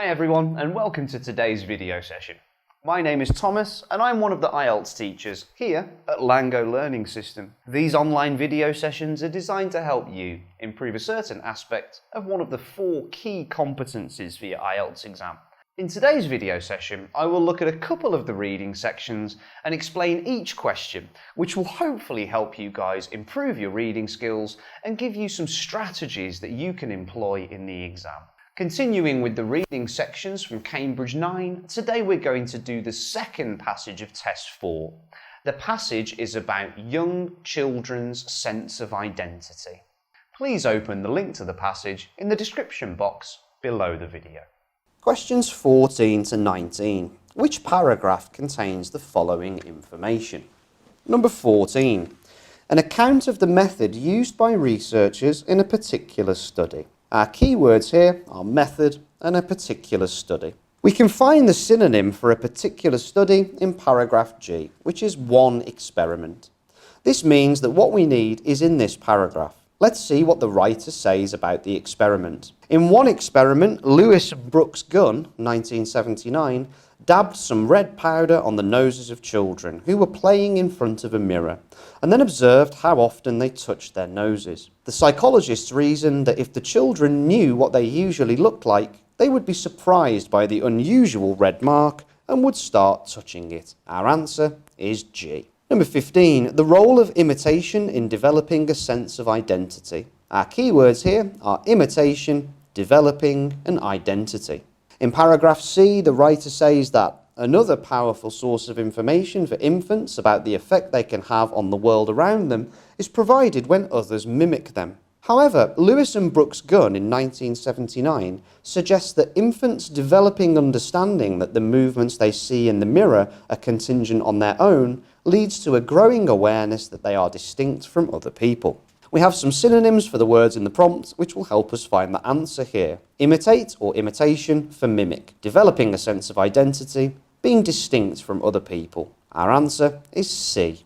Hi everyone and welcome to today's video session. My name is Thomas and I'm one of the IELTS teachers here at LangGo Learning System. These online video sessions are designed to help you improve a certain aspect of one of the 4 key competencies for your IELTS exam. In today's video session, I will look at a couple of the reading sections and explain each question, which will hopefully help you guys improve your reading skills and give you some strategies that you can employ in the exam. Continuing with the reading sections from Cambridge 9, today we're going to do the second passage of Test 4. The passage is about young children's sense of identity. Please open the link to the passage in the description box below the video. Questions 14 to 19. Which paragraph contains the following information? Number 14. An account of the method used by researchers in a particular study. Our keywords here are method and a particular study. We can find the synonym for a particular study in paragraph G, which is one experiment. This means that what we need is in this paragraph. Let's see what the writer says about the experiment. In one experiment, Lewis and Brooks Gunn, 1979, dabbed some red powder on the noses of children who were playing in front of a mirror and then observed how often they touched their noses. The psychologists reasoned that if the children knew what they usually looked like, they would be surprised by the unusual red mark and would start touching it. Our answer is G. Number 15, the role of imitation in developing a sense of identity. Our keywords here are imitation, developing, and identity. In paragraph C, the writer says that another powerful source of information for infants about the effect they can have on the world around them is provided when others mimic them. However, Lewis and Brooks Gunn in 1979 suggests that infants developing understanding that the movements they see in the mirror are contingent on their own leads to a growing awareness that they are distinct from other people. We have some synonyms for the words in the prompt which will help us find the answer here. Imitate or imitation for mimic, developing a sense of identity, being distinct from other people. Our answer is C.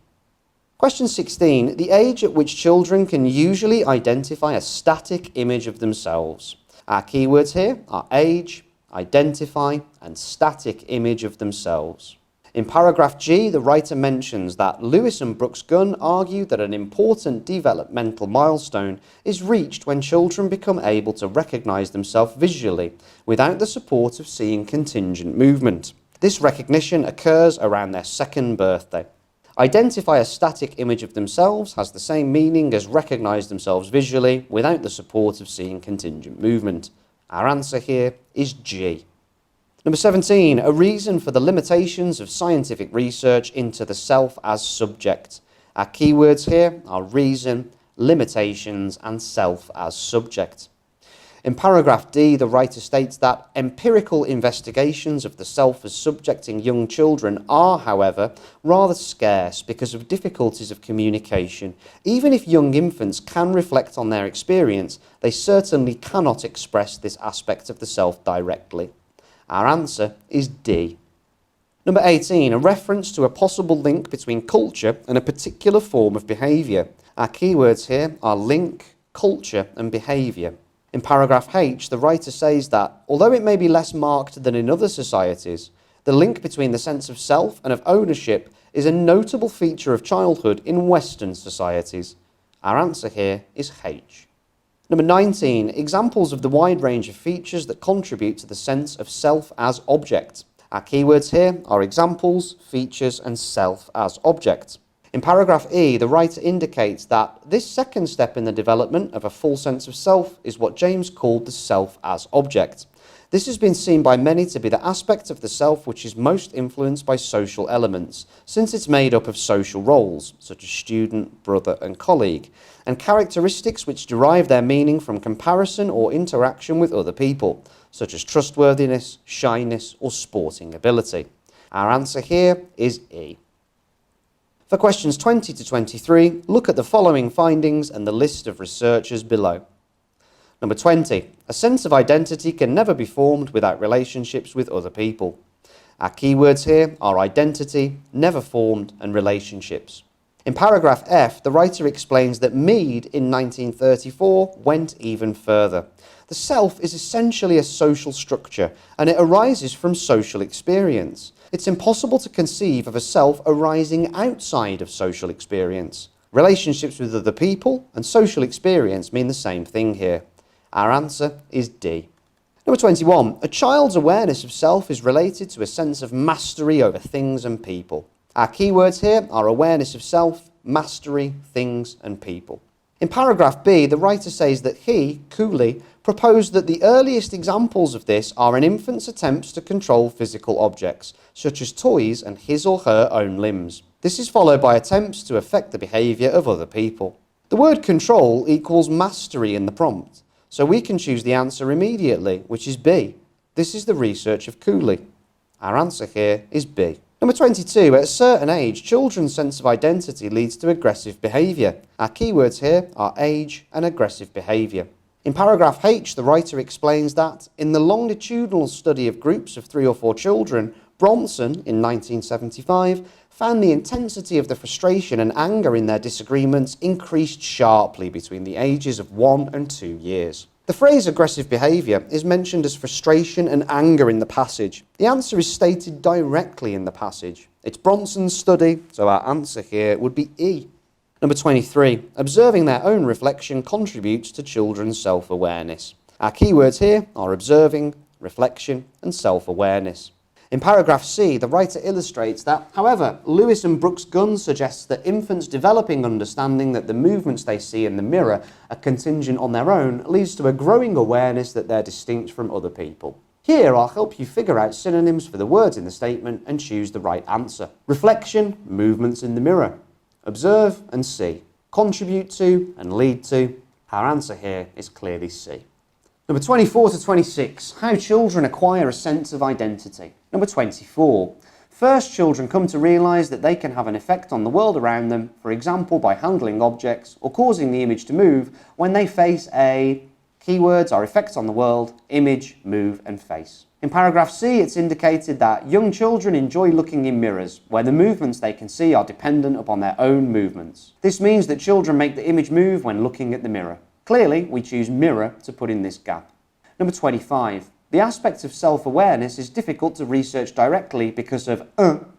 Question 16. The age at which children can usually identify a static image of themselves. Our keywords here are age, identify, and static image of themselves. In paragraph G, the writer mentions that Lewis and Brooks Gunn argue that an important developmental milestone is reached when children become able to recognize themselves visually without the support of seeing contingent movement. This recognition occurs around their 2nd birthday. Identify a static image of themselves has the same meaning as recognize themselves visually without the support of seeing contingent movement. Our answer here is G. Number 17, a reason for the limitations of scientific research into the self as subject. Our keywords here are reason, limitations, and self as subject. In paragraph D, the writer states that empirical investigations of the self as subject in young children are, however, rather scarce because of difficulties of communication. Even if young infants can reflect on their experience, they certainly cannot express this aspect of the self directly. Our answer is D. Number 18, a reference to a possible link between culture and a particular form of behaviour. Our keywords here are link, culture, and behaviour. In paragraph H, the writer says that, although it may be less marked than in other societies, the link between the sense of self and of ownership is a notable feature of childhood in Western societies. Our answer here is H. Number 19, examples of the wide range of features that contribute to the sense of self as object. Our keywords here are examples, features, and self as object. In paragraph E, the writer indicates that this second step in the development of a full sense of self is what James called the self as object. This has been seen by many to be the aspect of the self which is most influenced by social elements, since it's made up of social roles, such as student, brother, and colleague, and characteristics which derive their meaning from comparison or interaction with other people, such as trustworthiness, shyness, or sporting ability. Our answer here is E. For questions 20 to 23, look at the following findings and the list of researchers below. Number 20, a sense of identity can never be formed without relationships with other people. Our keywords here are identity, never formed, and relationships. In paragraph F, the writer explains that Mead in 1934 went even further. The self is essentially a social structure, and it arises from social experience. It's impossible to conceive of a self arising outside of social experience. Relationships with other people and social experience mean the same thing here. Our answer is D. Number 21. A child's awareness of self is related to a sense of mastery over things and people. Our keywords here are awareness of self, mastery, things and people. In paragraph B, the writer says that he, Cooley, proposed that the earliest examples of this are an infant's attempts to control physical objects, such as toys and his or her own limbs. This is followed by attempts to affect the behaviour of other people. The word control equals mastery in the prompt, so we can choose the answer immediately, which is B. This is the research of Cooley. Our answer here is B. Number 22. At a certain age, children's sense of identity leads to aggressive behaviour. Our keywords here are age and aggressive behaviour. In paragraph H, the writer explains that in the longitudinal study of groups of 3 or 4 children, Bronson, in 1975, found the intensity of the frustration and anger in their disagreements increased sharply between the ages of 1 and 2 years. The phrase aggressive behaviour is mentioned as frustration and anger in the passage. The answer is stated directly in the passage. It's Bronson's study, so our answer here would be E. Number 23. Observing their own reflection contributes to children's self-awareness. Our keywords here are observing, reflection, and self-awareness. In paragraph C, the writer illustrates that, however, Lewis and Brooks Gunn suggests that infants developing understanding that the movements they see in the mirror are contingent on their own leads to a growing awareness that they're distinct from other people. Here, I'll help you figure out synonyms for the words in the statement and choose the right answer. Reflection, movements in the mirror. Observe and see. Contribute to and lead to. Our answer here is clearly C. Number 24 to 26. How children acquire a sense of identity. Number 24. First, children come to realise that they can have an effect on the world around them, for example by handling objects or causing the image to move when they face a... Keywords are effects on the world, image, move and face. In paragraph C, it's indicated that young children enjoy looking in mirrors, where the movements they can see are dependent upon their own movements. This means that children make the image move when looking at the mirror. Clearly, we choose mirror to put in this gap. Number 25. The aspect of self-awareness is difficult to research directly because of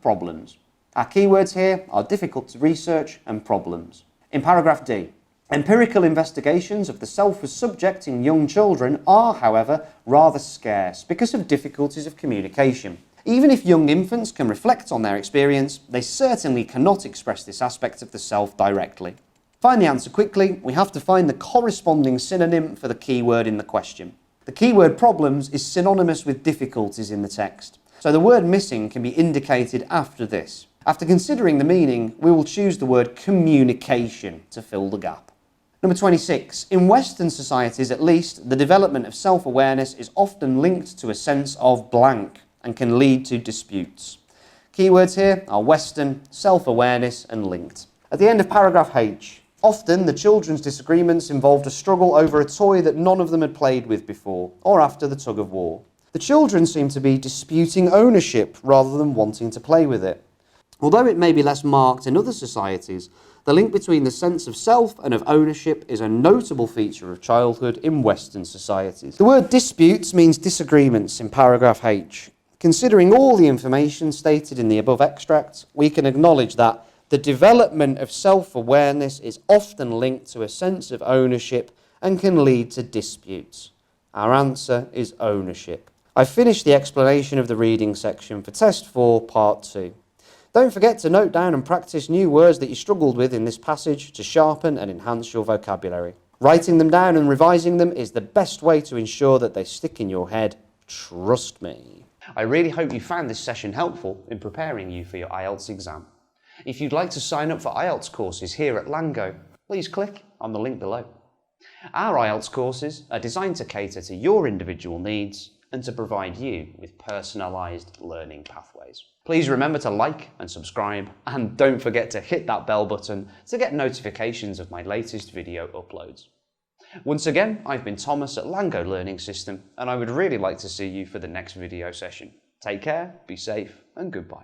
problems. Our keywords here are difficult to research and problems. In paragraph D, empirical investigations of the self as subject in young children are, however, rather scarce because of difficulties of communication. Even if young infants can reflect on their experience, they certainly cannot express this aspect of the self directly. Find the answer quickly. We have to find the corresponding synonym for the keyword in the question. The keyword problems is synonymous with difficulties in the text, so the word missing can be indicated after this. After considering the meaning, we will choose the word communication to fill the gap. Number 26. In Western societies, at least, the development of self-awareness is often linked to a sense of blank and can lead to disputes. Keywords here are Western, self-awareness and linked. At the end of paragraph H, often the children's disagreements involved a struggle over a toy that none of them had played with before, or after the tug of war. The children seem to be disputing ownership rather than wanting to play with it. Although it may be less marked in other societies, the link between the sense of self and of ownership is a notable feature of childhood in Western societies. The word disputes means disagreements in paragraph H. Considering all the information stated in the above extracts, we can acknowledge that the development of self-awareness is often linked to a sense of ownership and can lead to disputes. Our answer is ownership. I've finished the explanation of the reading section for Test 4, Part 2. Don't forget to note down and practice new words that you struggled with in this passage to sharpen and enhance your vocabulary. Writing them down and revising them is the best way to ensure that they stick in your head. Trust me. I really hope you found this session helpful in preparing you for your IELTS exam. If you'd like to sign up for IELTS courses here at LangGo, please click on the link below. Our IELTS courses are designed to cater to your individual needs and to provide you with personalised learning pathways. Please remember to like and subscribe, and don't forget to hit that bell button to get notifications of my latest video uploads. Once again, I've been Thomas at LangGo Learning System, and I would really like to see you for the next video session. Take care, be safe, and goodbye.